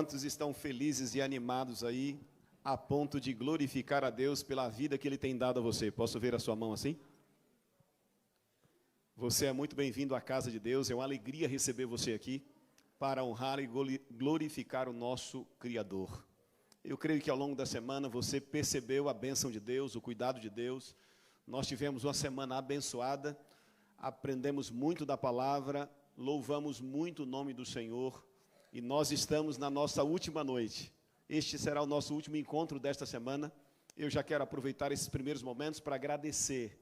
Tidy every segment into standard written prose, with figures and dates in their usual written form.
Quantos estão felizes e animados aí, a ponto de glorificar a Deus pela vida que Ele tem dado a você? Posso ver a sua mão assim? Você é muito bem-vindo à casa de Deus, é uma alegria receber você aqui para honrar e glorificar o nosso Criador. Eu creio que ao longo da semana você percebeu a bênção de Deus, o cuidado de Deus. Nós tivemos uma semana abençoada, aprendemos muito da palavra, louvamos muito o nome do Senhor e nós estamos na nossa última noite. Este será o nosso último encontro desta semana. Eu já quero aproveitar esses primeiros momentos para agradecer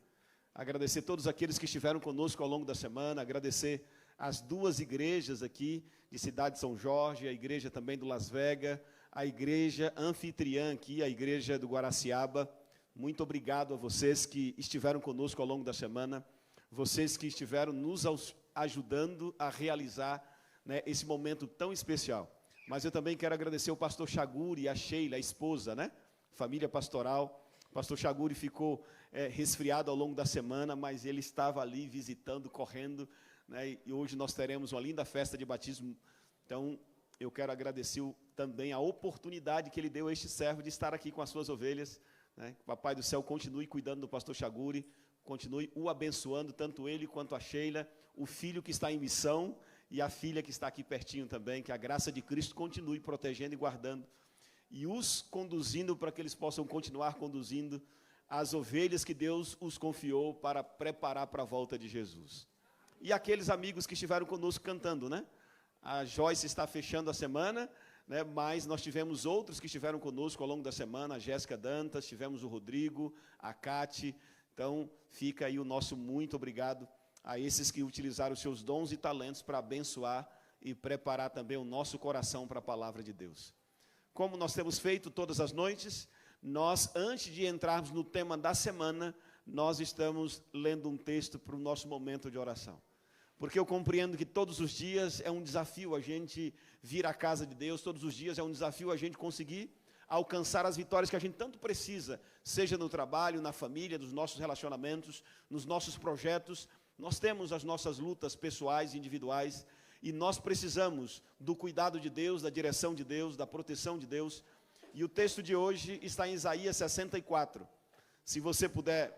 todos aqueles que estiveram conosco ao longo da semana, agradecer as duas igrejas aqui de Cidade de São Jorge, a igreja também do Las Vegas, a igreja anfitriã aqui, a igreja do Guaraciaba. Muito obrigado a vocês que estiveram conosco ao longo da semana, vocês que estiveram nos ajudando a realizar, né, esse momento tão especial. Mas eu também quero agradecer o pastor Chaguri e a Sheila, a esposa, né? Família pastoral. O pastor Chaguri ficou resfriado ao longo da semana, mas ele estava ali visitando, correndo, né? E hoje nós teremos uma linda festa de batismo. Então, eu quero agradecer também a oportunidade que ele deu a este servo de estar aqui com as suas ovelhas, né? O Papai do Céu continue cuidando do pastor Chaguri, continue o abençoando, tanto ele quanto a Sheila, o filho que está em missão e a filha que está aqui pertinho também, que a graça de Cristo continue protegendo e guardando, e os conduzindo para que eles possam continuar conduzindo as ovelhas que Deus os confiou para preparar para a volta de Jesus. E aqueles amigos que estiveram conosco cantando, né? A Joyce está fechando a semana, né? Mas nós tivemos outros que estiveram conosco ao longo da semana, a Jéssica Dantas, tivemos o Rodrigo, a Cate. Então, fica aí o nosso muito obrigado a esses que utilizaram os seus dons e talentos para abençoar e preparar também o nosso coração para a palavra de Deus. Como nós temos feito todas as noites, nós, antes de entrarmos no tema da semana, nós estamos lendo um texto para o nosso momento de oração. Porque eu compreendo que todos os dias é um desafio a gente vir à casa de Deus, todos os dias é um desafio a gente conseguir alcançar as vitórias que a gente tanto precisa, seja no trabalho, na família, nos nossos relacionamentos, nos nossos projetos. Nós temos as nossas lutas pessoais e individuais, e nós precisamos do cuidado de Deus, da direção de Deus, da proteção de Deus. E o texto de hoje está em Isaías 64. Se você puder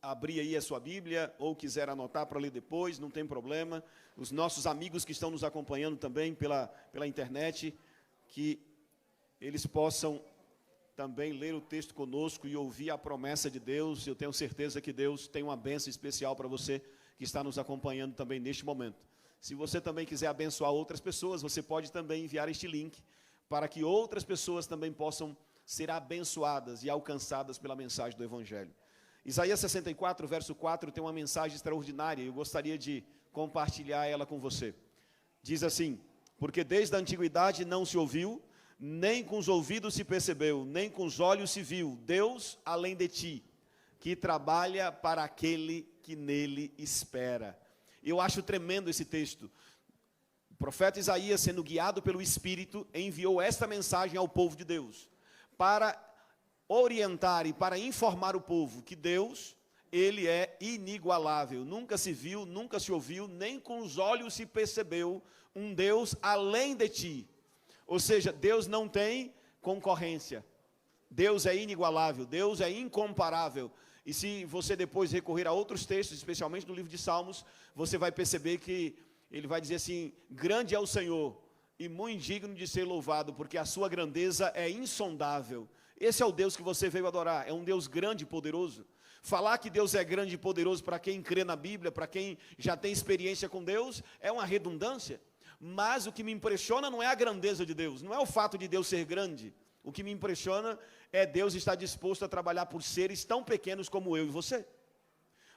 abrir aí a sua Bíblia, ou quiser anotar para ler depois, não tem problema. Os nossos amigos que estão nos acompanhando também pela internet, que eles possam também ler o texto conosco e ouvir a promessa de Deus. Eu tenho certeza que Deus tem uma bênção especial para você que está nos acompanhando também neste momento. Se você também quiser abençoar outras pessoas, você pode também enviar este link para que outras pessoas também possam ser abençoadas e alcançadas pela mensagem do Evangelho. Isaías 64, verso 4, tem uma mensagem extraordinária e eu gostaria de compartilhar ela com você. Diz assim: porque desde a antiguidade não se ouviu, nem com os ouvidos se percebeu, nem com os olhos se viu, Deus além de ti, que trabalha para aquele que nele espera. Eu acho tremendo esse texto. O profeta Isaías, sendo guiado pelo Espírito, enviou esta mensagem ao povo de Deus, para orientar e para informar o povo que Deus, Ele é inigualável, nunca se viu, nunca se ouviu, nem com os olhos se percebeu um Deus além de ti. Ou seja, Deus não tem concorrência, Deus é inigualável, Deus é incomparável. E se você depois recorrer a outros textos, especialmente no livro de Salmos, você vai perceber que ele vai dizer assim: grande é o Senhor e muito digno de ser louvado, porque a sua grandeza é insondável. Esse é o Deus que você veio adorar, é um Deus grande e poderoso. Falar que Deus é grande e poderoso para quem crê na Bíblia, para quem já tem experiência com Deus, é uma redundância. Mas o que me impressiona não é a grandeza de Deus, não é o fato de Deus ser grande. O que me impressiona é Deus estar disposto a trabalhar por seres tão pequenos como eu e você.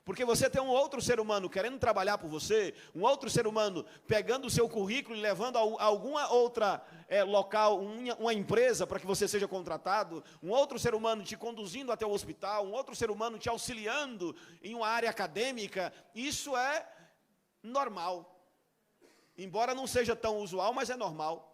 Porque você tem um outro ser humano querendo trabalhar por você, um outro ser humano pegando o seu currículo e levando a alguma outra local, uma empresa para que você seja contratado, um outro ser humano te conduzindo até o hospital, um outro ser humano te auxiliando em uma área acadêmica. Isso é normal. Embora não seja tão usual, mas é normal.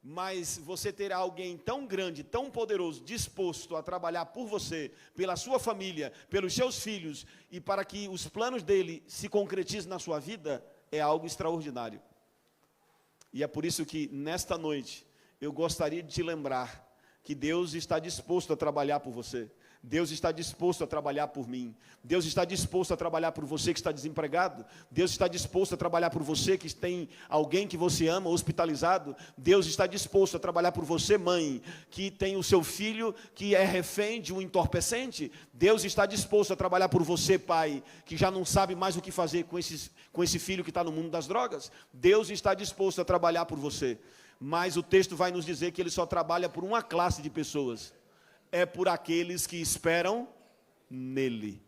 Mas você ter alguém tão grande, tão poderoso, disposto a trabalhar por você, pela sua família, pelos seus filhos, e para que os planos dele se concretizem na sua vida, é algo extraordinário. E é por isso que, nesta noite, eu gostaria de te lembrar que Deus está disposto a trabalhar por você. Deus está disposto a trabalhar por mim. Deus está disposto a trabalhar por você que está desempregado. Deus está disposto a trabalhar por você que tem alguém que você ama hospitalizado. Deus está disposto a trabalhar por você, mãe, que tem o seu filho que é refém de um entorpecente. Deus está disposto a trabalhar por você, pai, que já não sabe mais o que fazer com esse filho que está no mundo das drogas. Deus está disposto a trabalhar por você. Mas o texto vai nos dizer que Ele só trabalha por uma classe de pessoas. É por aqueles que esperam nele.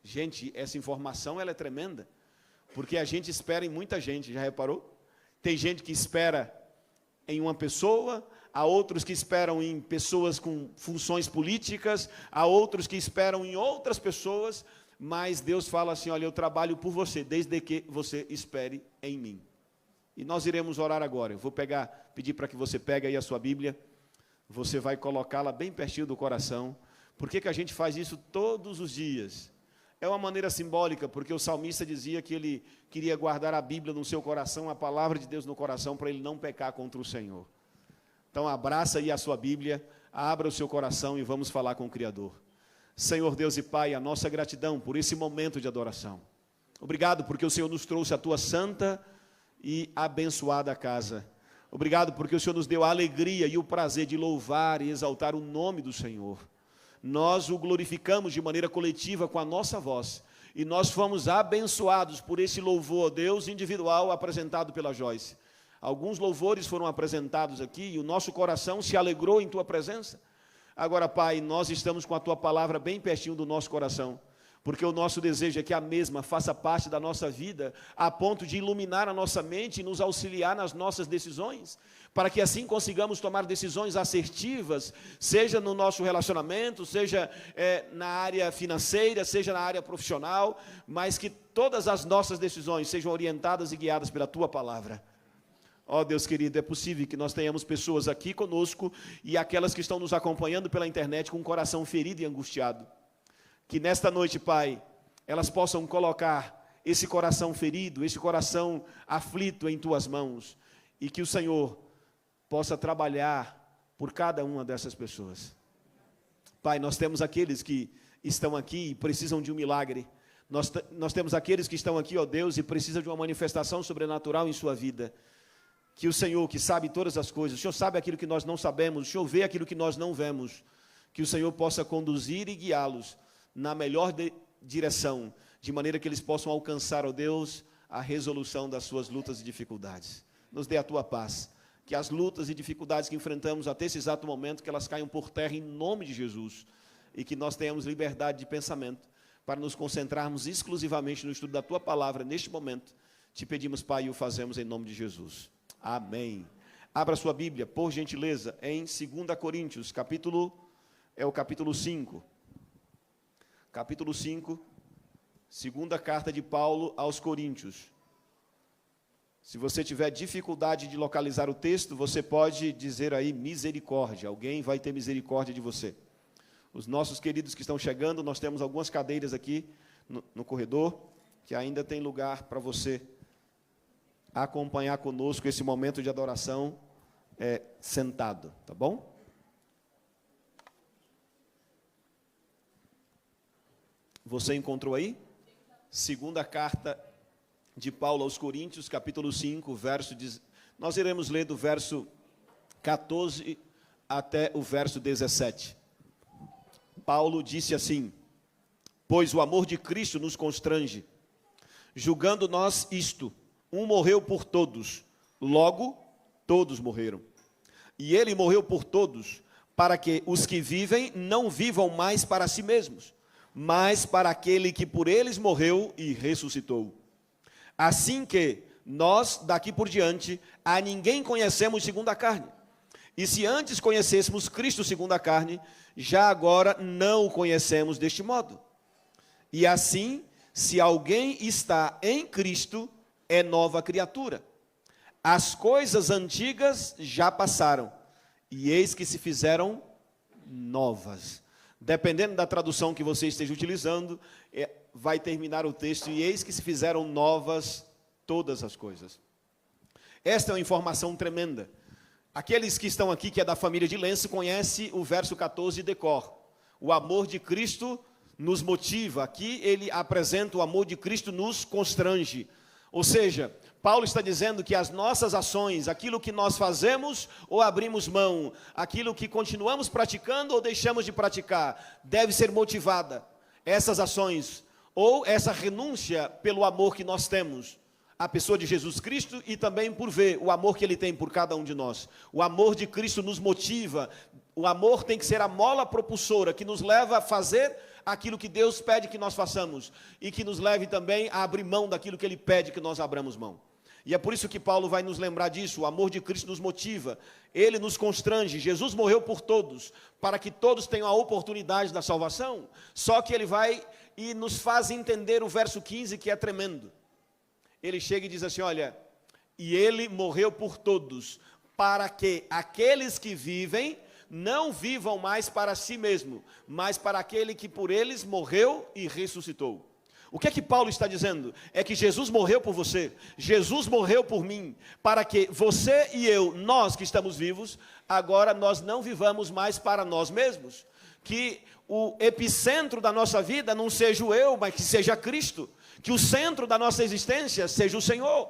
Gente, essa informação ela é tremenda, porque a gente espera em muita gente, já reparou? Tem gente que espera em uma pessoa, há outros que esperam em pessoas com funções políticas, há outros que esperam em outras pessoas, mas Deus fala assim, olha, eu trabalho por você, desde que você espere em mim. E nós iremos orar agora. Eu vou pedir para que você pegue aí a sua Bíblia. Você vai colocá-la bem pertinho do coração. Por que a gente faz isso todos os dias? É uma maneira simbólica, porque o salmista dizia que ele queria guardar a Bíblia no seu coração, a palavra de Deus no coração, para ele não pecar contra o Senhor. Então abraça aí a sua Bíblia, abra o seu coração e vamos falar com o Criador. Senhor Deus e Pai, a nossa gratidão por esse momento de adoração. Obrigado porque o Senhor nos trouxe a tua santa e abençoada casa. Obrigado porque o Senhor nos deu a alegria e o prazer de louvar e exaltar o nome do Senhor. Nós o glorificamos de maneira coletiva com a nossa voz. E nós fomos abençoados por esse louvor, Deus, individual apresentado pela Joyce. Alguns louvores foram apresentados aqui e o nosso coração se alegrou em tua presença. Agora, Pai, nós estamos com a tua palavra bem pertinho do nosso coração. Porque o nosso desejo é que a mesma faça parte da nossa vida, a ponto de iluminar a nossa mente e nos auxiliar nas nossas decisões, para que assim consigamos tomar decisões assertivas, seja no nosso relacionamento, seja na área financeira, seja na área profissional, mas que todas as nossas decisões sejam orientadas e guiadas pela Tua Palavra. Ó Deus querido, é possível que nós tenhamos pessoas aqui conosco e aquelas que estão nos acompanhando pela internet com o coração ferido e angustiado. Que nesta noite, Pai, elas possam colocar esse coração ferido, esse coração aflito em Tuas mãos, e que o Senhor possa trabalhar por cada uma dessas pessoas. Pai, nós temos aqueles que estão aqui e precisam de um milagre. Nós temos aqueles que estão aqui, ó Deus, e precisam de uma manifestação sobrenatural em sua vida. Que o Senhor, que sabe todas as coisas, o Senhor sabe aquilo que nós não sabemos, o Senhor vê aquilo que nós não vemos, que o Senhor possa conduzir e guiá-los na melhor direção, de maneira que eles possam alcançar, ó Deus, a resolução das suas lutas e dificuldades. Nos dê a tua paz, que as lutas e dificuldades que enfrentamos até esse exato momento, que elas caiam por terra em nome de Jesus, e que nós tenhamos liberdade de pensamento, para nos concentrarmos exclusivamente no estudo da tua palavra neste momento. Te pedimos, Pai, e o fazemos em nome de Jesus. Amém. Abra sua Bíblia, por gentileza, em 2 Coríntios, capítulo 5. Capítulo 5, segunda carta de Paulo aos Coríntios. Se você tiver dificuldade de localizar o texto, você pode dizer aí misericórdia. Alguém vai ter misericórdia de você. Os nossos queridos que estão chegando, nós temos algumas cadeiras aqui no corredor, que ainda tem lugar para você acompanhar conosco esse momento de adoração sentado, tá bom? Você encontrou aí? Segunda carta de Paulo aos Coríntios, capítulo 5, nós iremos ler do verso 14 até o verso 17. Paulo disse assim: pois o amor de Cristo nos constrange, julgando nós isto, um morreu por todos, logo todos morreram. E ele morreu por todos, para que os que vivem não vivam mais para si mesmos, mas para aquele que por eles morreu e ressuscitou. Assim que nós, daqui por diante, a ninguém conhecemos segundo a carne. E se antes conhecêssemos Cristo segundo a carne, já agora não o conhecemos deste modo. E assim, se alguém está em Cristo, é nova criatura. As coisas antigas já passaram, e eis que se fizeram novas. Dependendo da tradução que você esteja utilizando, vai terminar o texto, e eis que se fizeram novas todas as coisas. Esta é uma informação tremenda. Aqueles que estão aqui, que é da família de Lenço, conhecem o verso 14 de cor. O amor de Cristo nos motiva. Aqui ele apresenta o amor de Cristo nos constrange. Ou seja, Paulo está dizendo que as nossas ações, aquilo que nós fazemos ou abrimos mão, aquilo que continuamos praticando ou deixamos de praticar, deve ser motivada. Essas ações ou essa renúncia pelo amor que nós temos à pessoa de Jesus Cristo e também por ver o amor que Ele tem por cada um de nós. O amor de Cristo nos motiva. O amor tem que ser a mola propulsora que nos leva a fazer aquilo que Deus pede que nós façamos e que nos leve também a abrir mão daquilo que Ele pede que nós abramos mão. E é por isso que Paulo vai nos lembrar disso. O amor de Cristo nos motiva, Ele nos constrange. Jesus morreu por todos, para que todos tenham a oportunidade da salvação. Só que Ele vai e nos faz entender o verso 15, que é tremendo. Ele chega e diz assim, olha, e Ele morreu por todos, para que aqueles que vivem não vivam mais para si mesmo, mas para aquele que por eles morreu e ressuscitou. O que é que Paulo está dizendo? É que Jesus morreu por você, Jesus morreu por mim, para que você e eu, nós que estamos vivos, agora nós não vivamos mais para nós mesmos, que o epicentro da nossa vida não seja o eu, mas que seja Cristo, que o centro da nossa existência seja o Senhor.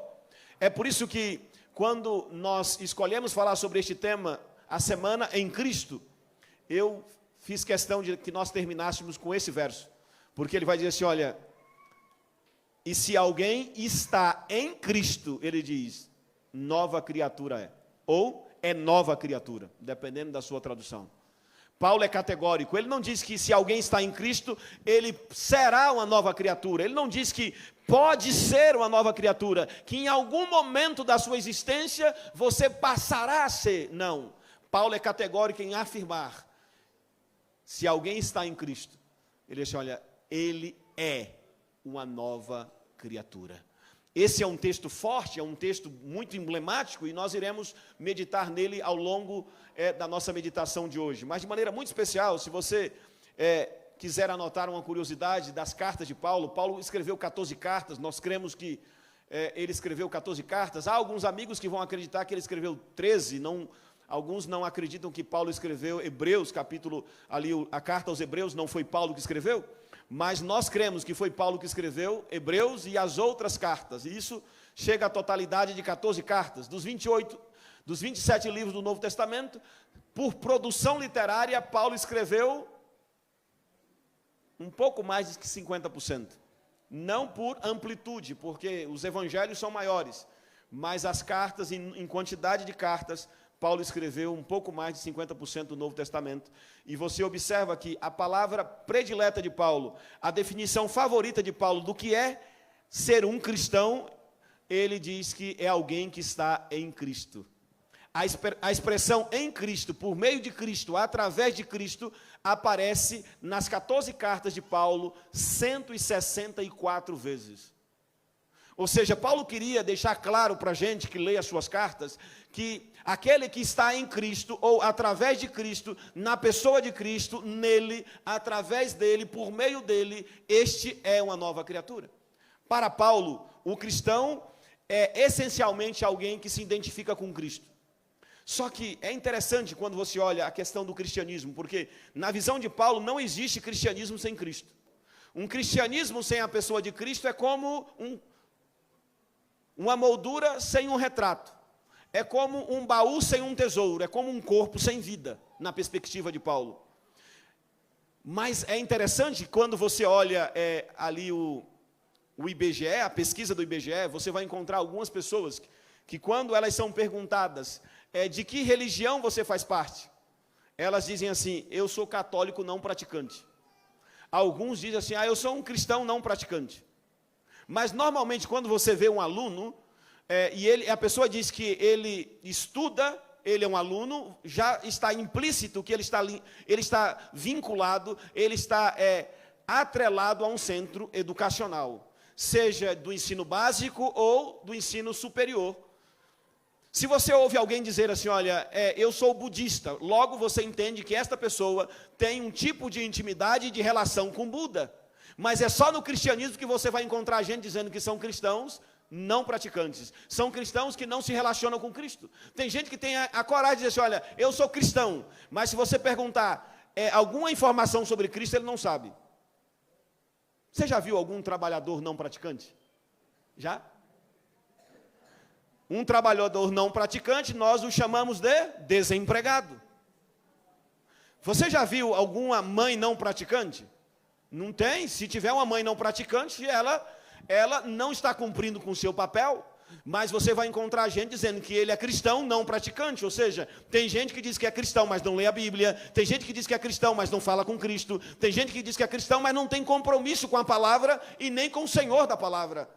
É por isso que quando nós escolhemos falar sobre este tema, a semana em Cristo, eu fiz questão de que nós terminássemos com esse verso, porque ele vai dizer assim, olha, e se alguém está em Cristo, ele diz, nova criatura é, ou é nova criatura, dependendo da sua tradução. Paulo é categórico, ele não diz que se alguém está em Cristo, ele será uma nova criatura, ele não diz que pode ser uma nova criatura, que em algum momento da sua existência você passará a ser, não. Paulo é categórico em afirmar, se alguém está em Cristo, ele diz, olha, ele é uma nova criatura. Esse é um texto forte, é um texto muito emblemático e nós iremos meditar nele ao longo da nossa meditação de hoje. Mas de maneira muito especial, se você quiser anotar uma curiosidade das cartas de Paulo, Paulo escreveu 14 cartas, nós cremos que ele escreveu 14 cartas. Há alguns amigos que vão acreditar que ele escreveu 13, alguns não acreditam que Paulo escreveu Hebreus, a carta aos Hebreus não foi Paulo que escreveu, mas nós cremos que foi Paulo que escreveu Hebreus e as outras cartas, e isso chega à totalidade de 14 cartas, dos 27 livros do Novo Testamento, por produção literária, Paulo escreveu um pouco mais de 50%, não por amplitude, porque os evangelhos são maiores, mas as cartas, em quantidade de cartas, Paulo escreveu um pouco mais de 50% do Novo Testamento, e você observa que a palavra predileta de Paulo, a definição favorita de Paulo do que é ser um cristão, ele diz que é alguém que está em Cristo. A expressão em Cristo, por meio de Cristo, através de Cristo, aparece nas 14 cartas de Paulo 164 vezes. Ou seja, Paulo queria deixar claro para a gente que lê as suas cartas, que aquele que está em Cristo, ou através de Cristo, na pessoa de Cristo, nele, através dele, por meio dele, este é uma nova criatura. Para Paulo, o cristão é essencialmente alguém que se identifica com Cristo. Só que é interessante quando você olha a questão do cristianismo, porque na visão de Paulo não existe cristianismo sem Cristo. Um cristianismo sem a pessoa de Cristo é como uma moldura sem um retrato. É como um baú sem um tesouro, é como um corpo sem vida, na perspectiva de Paulo. Mas é interessante, quando você olha ali o IBGE, a pesquisa do IBGE, você vai encontrar algumas pessoas que quando elas são perguntadas de que religião você faz parte, elas dizem assim, eu sou católico não praticante. Alguns dizem assim, eu sou um cristão não praticante. Mas normalmente quando você vê um aluno, a pessoa diz que ele estuda, ele é um aluno, já está implícito que ele está vinculado, ele está atrelado a um centro educacional, seja do ensino básico ou do ensino superior. Se você ouve alguém dizer assim, olha, eu sou budista, logo você entende que esta pessoa tem um tipo de intimidade e de relação com Buda. Mas é só no cristianismo que você vai encontrar gente dizendo que são cristãos não praticantes. São cristãos que não se relacionam com Cristo. Tem gente que tem a coragem de dizer assim, olha, eu sou cristão, mas se você perguntar alguma informação sobre Cristo, ele não sabe. Você já viu algum trabalhador não praticante? Já? Um trabalhador não praticante, nós o chamamos de desempregado. Você já viu alguma mãe não praticante? Não tem. Se tiver uma mãe não praticante, ela não está cumprindo com o seu papel, mas você vai encontrar gente dizendo que ele é cristão não praticante, ou seja, tem gente que diz que é cristão, mas não lê a Bíblia, tem gente que diz que é cristão, mas não fala com Cristo, tem gente que diz que é cristão, mas não tem compromisso com a palavra e nem com o Senhor da palavra.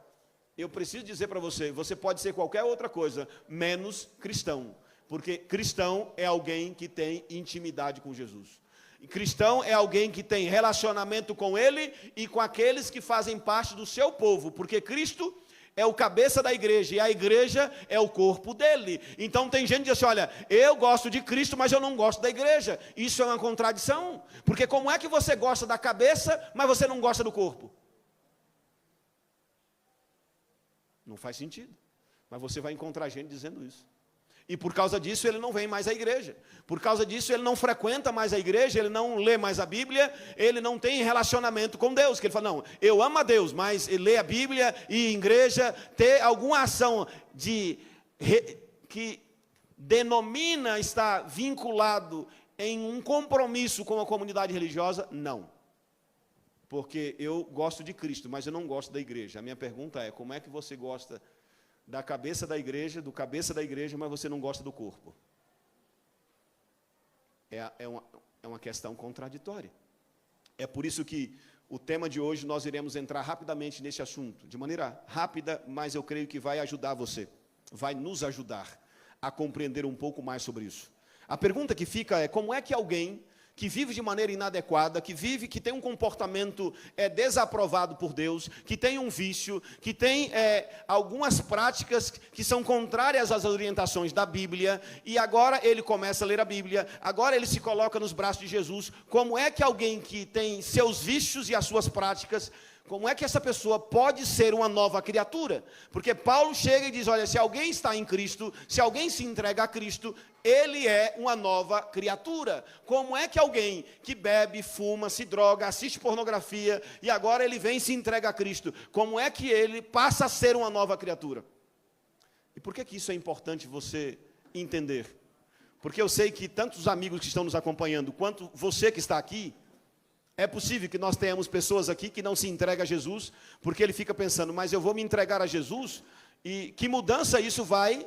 Eu preciso dizer para você, você pode ser qualquer outra coisa, menos cristão, porque cristão é alguém que tem intimidade com Jesus. Cristão é alguém que tem relacionamento com Ele e com aqueles que fazem parte do seu povo, porque Cristo é o cabeça da igreja, e a igreja é o corpo dele. Então tem gente que diz assim, olha, eu gosto de Cristo, mas eu não gosto da igreja. Isso é uma contradição, porque como é que você gosta da cabeça, mas você não gosta do corpo? Não faz sentido, mas você vai encontrar gente dizendo isso. E por causa disso ele não vem mais à igreja. Por causa disso ele não frequenta mais a igreja, ele não lê mais a Bíblia, ele não tem relacionamento com Deus. Que ele fala, não, eu amo a Deus, mas ler a Bíblia e igreja, ter alguma ação que denomina estar vinculado em um compromisso com a comunidade religiosa, não. Porque eu gosto de Cristo, mas eu não gosto da igreja. A minha pergunta é, como é que você gosta da cabeça da igreja, do cabeça da igreja, mas você não gosta do corpo? É uma questão contraditória. É por isso que o tema de hoje nós iremos entrar rapidamente nesse assunto, de maneira rápida, mas eu creio que vai ajudar você, vai nos ajudar a compreender um pouco mais sobre isso. A pergunta que fica é, como é que alguém que vive de maneira inadequada, que tem um comportamento desaprovado por Deus, que tem um vício, que tem algumas práticas que são contrárias às orientações da Bíblia, e agora ele começa a ler a Bíblia, agora ele se coloca nos braços de Jesus. Como é que alguém que tem seus vícios e as suas práticas, como é que essa pessoa pode ser uma nova criatura? Porque Paulo chega e diz, olha, se alguém está em Cristo, se alguém se entrega a Cristo, ele é uma nova criatura. Como é que alguém que bebe, fuma, se droga, assiste pornografia, e agora ele vem e se entrega a Cristo, como é que ele passa a ser uma nova criatura? E por que isso é importante você entender? Porque eu sei que tanto os amigos que estão nos acompanhando, quanto você que está aqui, é possível que nós tenhamos pessoas aqui que não se entregam a Jesus, porque ele fica pensando, mas eu vou me entregar a Jesus, e que mudança isso vai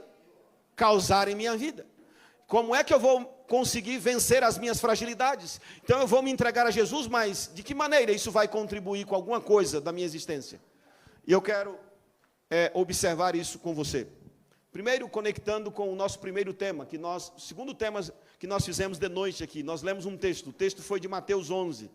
causar em minha vida? Como é que eu vou conseguir vencer as minhas fragilidades? Então eu vou me entregar a Jesus, mas de que maneira isso vai contribuir com alguma coisa da minha existência? E eu quero observar isso com você. Primeiro, conectando com o nosso primeiro tema, segundo tema que nós fizemos de noite aqui, nós lemos um texto, o texto foi de Mateus 11,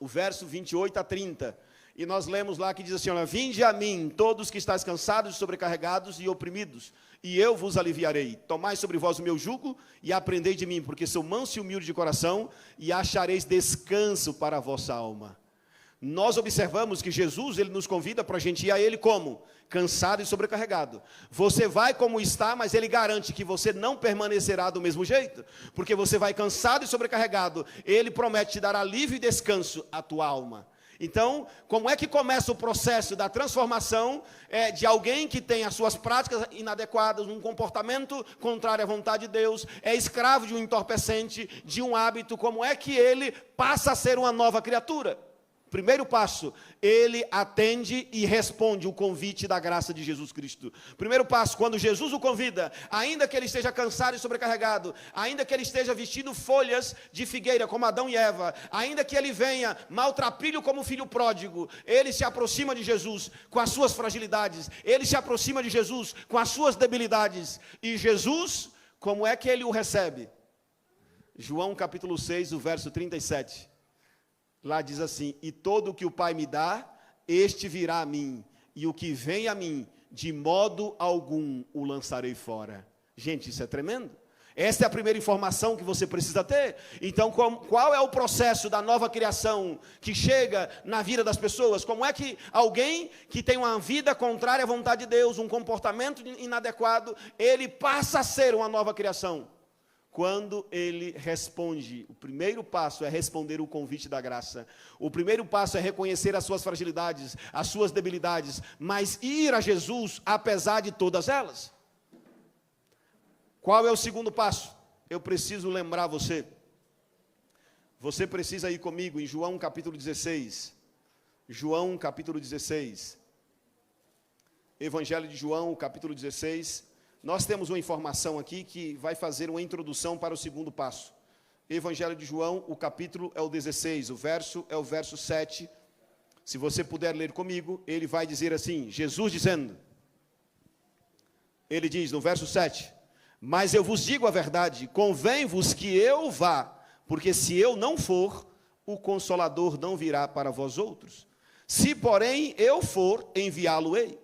o verso 28 a 30, e nós lemos lá que diz assim, olha, vinde a mim, todos que estáis cansados, sobrecarregados e oprimidos, e eu vos aliviarei. Tomai sobre vós o meu jugo e aprendei de mim, porque sou manso e humilde de coração, e achareis descanso para a vossa alma. Nós observamos que Jesus, ele nos convida para a gente ir a ele como? Cansado e sobrecarregado. Você vai como está, mas ele garante que você não permanecerá do mesmo jeito, porque você vai cansado e sobrecarregado. Ele promete te dar alívio e descanso à tua alma. Então, como é que começa o processo da transformação de alguém que tem as suas práticas inadequadas, um comportamento contrário à vontade de Deus, é escravo de um entorpecente, de um hábito, como é que ele passa a ser uma nova criatura? Primeiro passo, ele atende e responde o convite da graça de Jesus Cristo. Primeiro passo, quando Jesus o convida, ainda que ele esteja cansado e sobrecarregado, ainda que ele esteja vestindo folhas de figueira como Adão e Eva, ainda que ele venha maltrapilho como filho pródigo, ele se aproxima de Jesus com as suas fragilidades, ele se aproxima de Jesus com as suas debilidades. E Jesus, como é que ele o recebe? João capítulo 6, o verso 37. Lá diz assim, e todo o que o Pai me dá, este virá a mim, e o que vem a mim, de modo algum o lançarei fora. Gente, isso é tremendo. Esta é a primeira informação que você precisa ter. Então, qual é o processo da nova criação que chega na vida das pessoas? Como é que alguém que tem uma vida contrária à vontade de Deus, um comportamento inadequado, ele passa a ser uma nova criação? Quando ele responde, o primeiro passo é responder o convite da graça. O primeiro passo é reconhecer as suas fragilidades, as suas debilidades, mas ir a Jesus apesar de todas elas. Qual é o segundo passo? Eu preciso lembrar você. Você precisa ir comigo em João capítulo 16. João capítulo 16. Evangelho de João, capítulo 16. Nós temos uma informação aqui que vai fazer uma introdução para o segundo passo. Evangelho de João, o capítulo é o 16, o verso é o verso 7. Se você puder ler comigo, ele vai dizer assim, Jesus dizendo, ele diz no verso 7, mas eu vos digo a verdade, convém-vos que eu vá, porque se eu não for, o Consolador não virá para vós outros. Se, porém, eu for, enviá-lo-ei.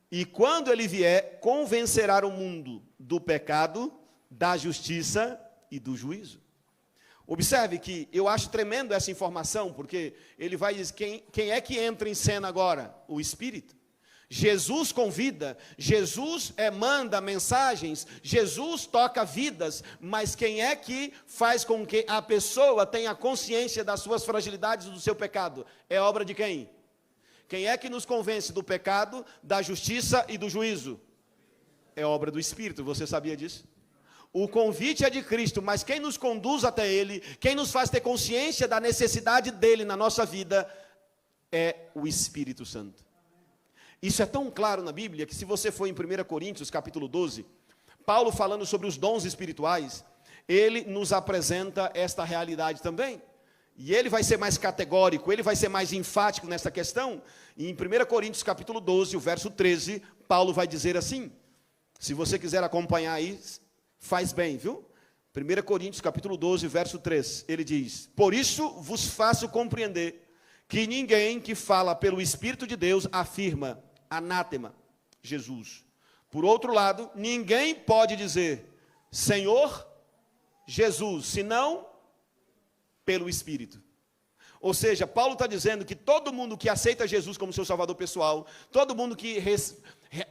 E quando ele vier, convencerá o mundo do pecado, da justiça e do juízo. Observe que eu acho tremendo essa informação, porque ele vai dizer, quem é que entra em cena agora? O Espírito. Jesus convida, Jesus manda mensagens, Jesus toca vidas, mas quem é que faz com que a pessoa tenha consciência das suas fragilidades e do seu pecado? É obra de quem? Quem é que nos convence do pecado, da justiça e do juízo? É obra do Espírito, você sabia disso? O convite é de Cristo, mas quem nos conduz até Ele, quem nos faz ter consciência da necessidade dEle na nossa vida, é o Espírito Santo. Isso é tão claro na Bíblia, que se você for em 1 Coríntios, capítulo 12, Paulo falando sobre os dons espirituais, ele nos apresenta esta realidade também. E ele vai ser mais categórico, ele vai ser mais enfático nessa questão. E em 1 Coríntios capítulo 12, o verso 13, Paulo vai dizer assim, se você quiser acompanhar aí, faz bem, viu? 1 Coríntios capítulo 12, verso 3, ele diz, por isso vos faço compreender, que ninguém que fala pelo Espírito de Deus afirma, anátema, Jesus. Por outro lado, ninguém pode dizer, Senhor Jesus, senão pelo Espírito. Ou seja, Paulo está dizendo que todo mundo que aceita Jesus como seu salvador pessoal, todo mundo que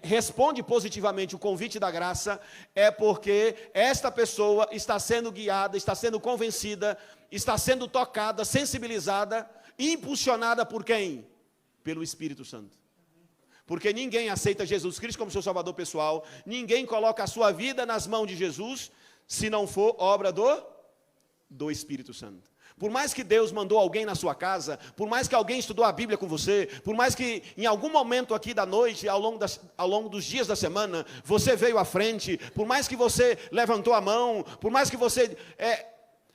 responde positivamente o convite da graça, é porque esta pessoa está sendo guiada, está sendo convencida, está sendo tocada, sensibilizada, impulsionada por quem? Pelo Espírito Santo. Porque ninguém aceita Jesus Cristo como seu salvador pessoal, ninguém coloca a sua vida nas mãos de Jesus, se não for obra do Espírito Santo. Por mais que Deus mandou alguém na sua casa, por mais que alguém estudou a Bíblia com você, por mais que em algum momento aqui da noite, ao longo dos dias da semana, você veio à frente, por mais que você levantou a mão, por mais que você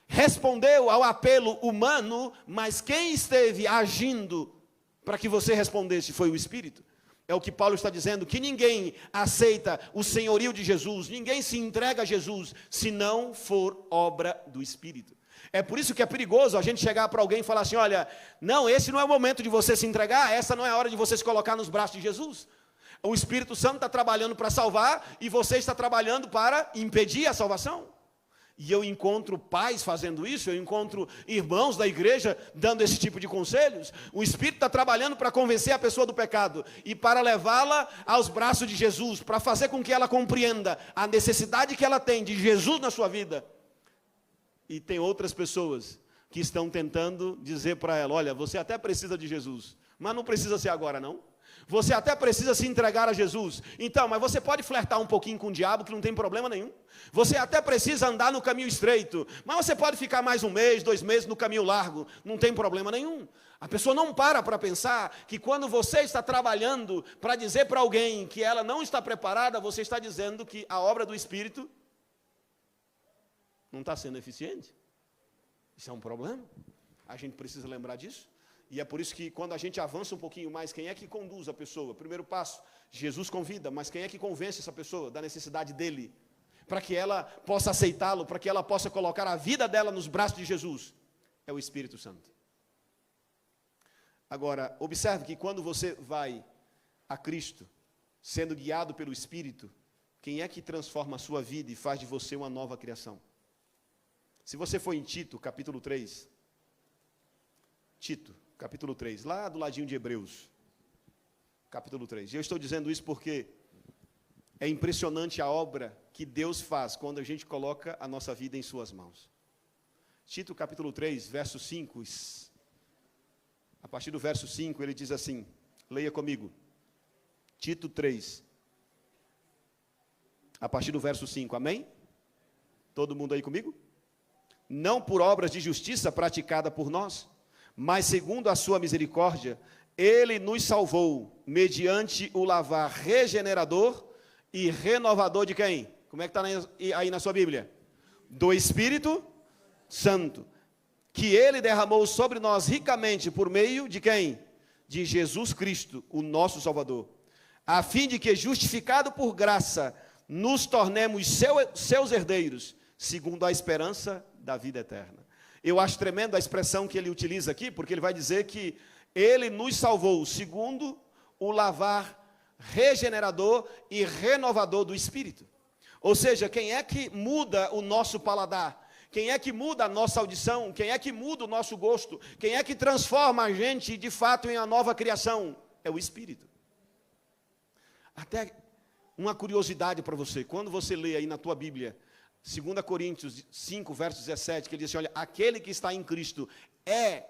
respondeu ao apelo humano, mas quem esteve agindo para que você respondesse foi o Espírito. É o que Paulo está dizendo, que ninguém aceita o senhorio de Jesus, ninguém se entrega a Jesus, se não for obra do Espírito. É por isso que é perigoso a gente chegar para alguém e falar assim, olha, não, esse não é o momento de você se entregar, essa não é a hora de você se colocar nos braços de Jesus. O Espírito Santo está trabalhando para salvar e você está trabalhando para impedir a salvação. E eu encontro pais fazendo isso, eu encontro irmãos da igreja dando esse tipo de conselhos. O Espírito está trabalhando para convencer a pessoa do pecado e para levá-la aos braços de Jesus, para fazer com que ela compreenda a necessidade que ela tem de Jesus na sua vida. E tem outras pessoas que estão tentando dizer para ela, olha, você até precisa de Jesus, mas não precisa ser agora não. Você até precisa se entregar a Jesus. Então, mas você pode flertar um pouquinho com o diabo, que não tem problema nenhum. Você até precisa andar no caminho estreito, mas você pode ficar mais 1 mês, 2 meses no caminho largo, não tem problema nenhum. A pessoa não para pensar que quando você está trabalhando para dizer para alguém que ela não está preparada, você está dizendo que a obra do Espírito não está sendo eficiente. Isso é um problema. A gente precisa lembrar disso. E é por isso que quando a gente avança um pouquinho mais, quem é que conduz a pessoa? Primeiro passo, Jesus convida, mas quem é que convence essa pessoa da necessidade dele? Para que ela possa aceitá-lo, para que ela possa colocar a vida dela nos braços de Jesus. É o Espírito Santo. Agora, observe que quando você vai a Cristo, sendo guiado pelo Espírito, Quem é que transforma a sua vida e faz de você uma nova criação? Se você for em Tito, capítulo 3, Tito, capítulo 3, lá do ladinho de Hebreus, capítulo 3. E eu estou dizendo isso porque é impressionante a obra que Deus faz quando a gente coloca a nossa vida em suas mãos. Tito, capítulo 3, verso 5, a partir do verso 5, ele diz assim, leia comigo, Tito 3, a partir do verso 5, amém? Todo mundo aí comigo? Não por obras de justiça praticada por nós, mas segundo a sua misericórdia, ele nos salvou, mediante o lavar regenerador e renovador de quem? Como é que está aí na sua Bíblia? Do Espírito Santo, que ele derramou sobre nós ricamente por meio de quem? De Jesus Cristo, o nosso Salvador, a fim de que, justificado por graça, nos tornemos seus herdeiros, segundo a esperança da vida eterna. Eu acho tremendo a expressão que ele utiliza aqui, porque ele vai dizer que ele nos salvou, segundo o lavar regenerador e renovador do Espírito. Ou seja, quem é que muda o nosso paladar? Quem é que muda a nossa audição? Quem é que muda o nosso gosto? Quem é que transforma a gente, de fato, em uma nova criação? É o Espírito. Até uma curiosidade para você, quando você lê aí na tua Bíblia, 2 Coríntios 5, verso 17, que ele diz assim, olha, aquele que está em Cristo é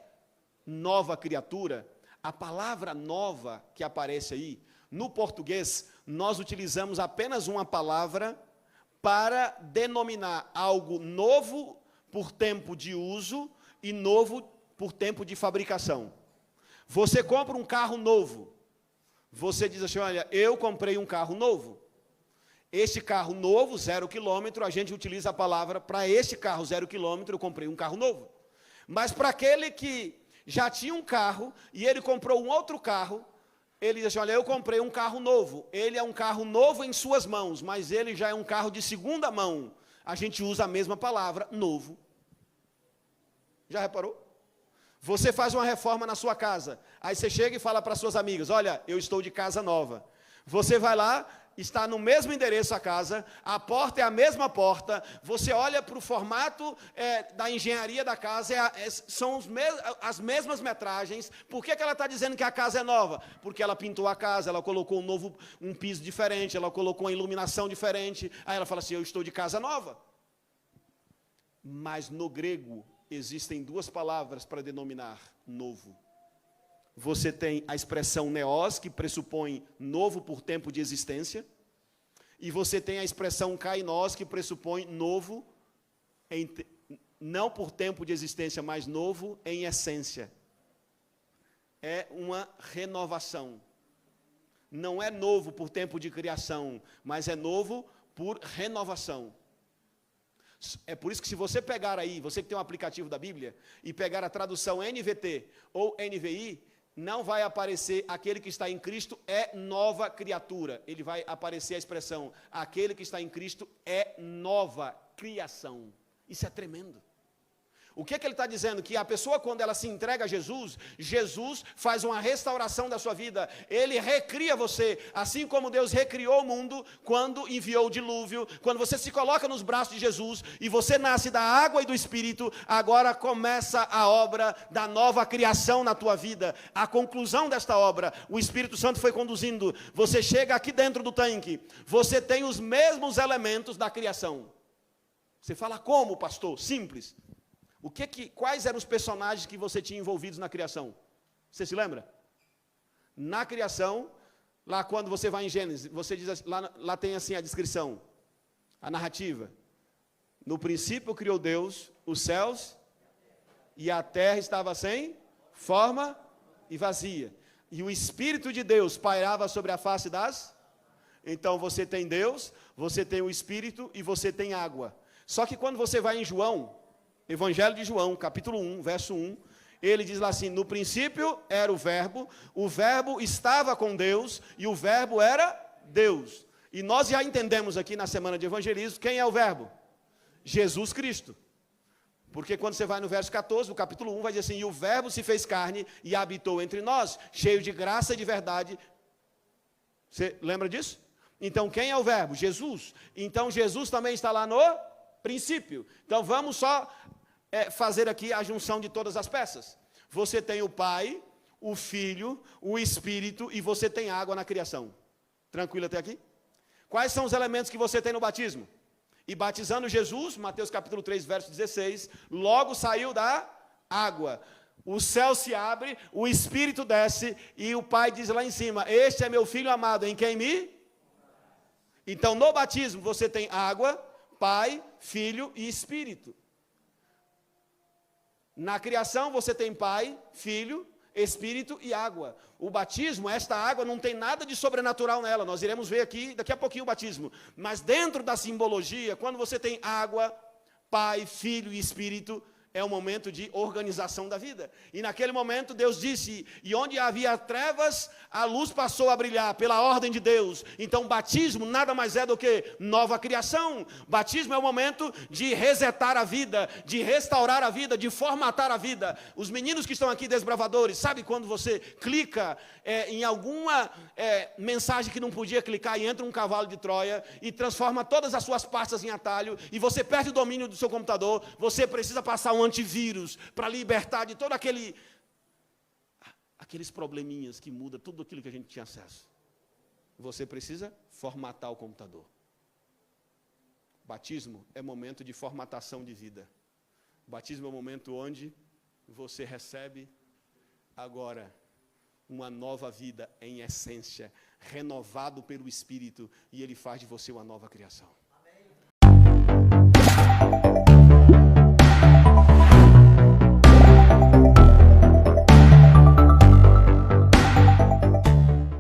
nova criatura. A palavra nova que aparece aí, no português, nós utilizamos apenas uma palavra para denominar algo novo por tempo de uso e novo por tempo de fabricação. Você compra um carro novo, você diz assim, olha, eu comprei um carro novo. Este carro novo, 0 quilômetro, a gente utiliza a palavra, para este carro 0 quilômetro, eu comprei um carro novo. Mas para aquele que já tinha um carro e ele comprou um outro carro, ele diz assim, olha, eu comprei um carro novo. Ele é um carro novo em suas mãos, mas ele já é um carro de segunda mão. A gente usa a mesma palavra, novo. Já reparou? Você faz uma reforma na sua casa, aí você chega e fala para suas amigas, olha, eu estou de casa nova. Você vai lá, está no mesmo endereço a casa, a porta é a mesma porta, você olha para o formato da engenharia da casa, são as mesmas metragens. Por que ela está dizendo que a casa é nova? Porque ela pintou a casa, ela colocou um piso diferente, ela colocou uma iluminação diferente, aí ela fala assim, eu estou de casa nova. Mas no grego, existem duas palavras para denominar novo. Você tem a expressão neos, que pressupõe novo por tempo de existência, e você tem a expressão kainos, que pressupõe novo, não por tempo de existência, mas novo em essência. É uma renovação. Não é novo por tempo de criação, mas é novo por renovação. É por isso que se você pegar aí, você que tem um aplicativo da Bíblia, e pegar a tradução NVT ou NVI, não vai aparecer aquele que está em Cristo é nova criatura. Ele vai aparecer a expressão, aquele que está em Cristo é nova criação. Isso é tremendo. O que ele está dizendo? Que a pessoa, quando ela se entrega a Jesus, Jesus faz uma restauração da sua vida, ele recria você, assim como Deus recriou o mundo quando enviou o dilúvio. Quando você se coloca nos braços de Jesus e você nasce da água e do Espírito, agora começa a obra da nova criação na tua vida. A conclusão desta obra, o Espírito Santo foi conduzindo. Você chega aqui dentro do tanque, você tem os mesmos elementos da criação. Você fala, como, pastor? Simples. Quais eram os personagens que você tinha envolvidos na criação? Você se lembra? Na criação, lá quando você vai em Gênesis, você diz assim, lá tem assim a descrição, a narrativa. No princípio criou Deus os céus e a terra estava sem forma e vazia. E o Espírito de Deus pairava sobre a face das... Então você tem Deus, você tem o Espírito e você tem água. Só que quando você vai em João, Evangelho de João, capítulo 1, verso 1, ele diz lá assim, no princípio era o verbo estava com Deus, e o verbo era Deus. E nós já entendemos aqui na semana de evangelismo, quem é o verbo? Jesus Cristo. Porque quando você vai no verso 14, do capítulo 1, vai dizer assim, e o verbo se fez carne e habitou entre nós, cheio de graça e de verdade. Você lembra disso? Então, quem é o verbo? Jesus. Então, Jesus também está lá no princípio. Então, vamos só fazer aqui a junção de todas as peças. Você tem o Pai, o Filho, o Espírito e você tem água na criação. Tranquilo até aqui? Quais são os elementos que você tem no batismo? E batizando Jesus, Mateus capítulo 3, verso 16, logo saiu da água. O céu se abre, o Espírito desce e o Pai diz lá em cima, este é meu Filho amado, em quem me... Então, no batismo, você tem água, Pai, Filho e Espírito. Na criação, você tem Pai, Filho, Espírito e água. O batismo, esta água, não tem nada de sobrenatural nela. Nós iremos ver aqui, daqui a pouquinho, o batismo. Mas dentro da simbologia, quando você tem água, Pai, Filho e Espírito, é um momento de organização da vida. E naquele momento Deus disse, e onde havia trevas, a luz passou a brilhar, pela ordem de Deus. Então batismo nada mais é do que nova criação. Batismo é o momento de resetar a vida, de restaurar a vida, de formatar a vida. Os meninos que estão aqui, desbravadores, sabe quando você clica em alguma mensagem que não podia clicar e entra um cavalo de Troia e transforma todas as suas pastas em atalho e você perde o domínio do seu computador, você precisa passar um antivírus para libertar de todo aqueles probleminhas que muda tudo aquilo que a gente tinha acesso. Você precisa formatar o computador. Batismo é momento de formatação de vida. Batismo é o momento onde você recebe agora uma nova vida em essência, renovado pelo Espírito, e Ele faz de você uma nova criação. Amém.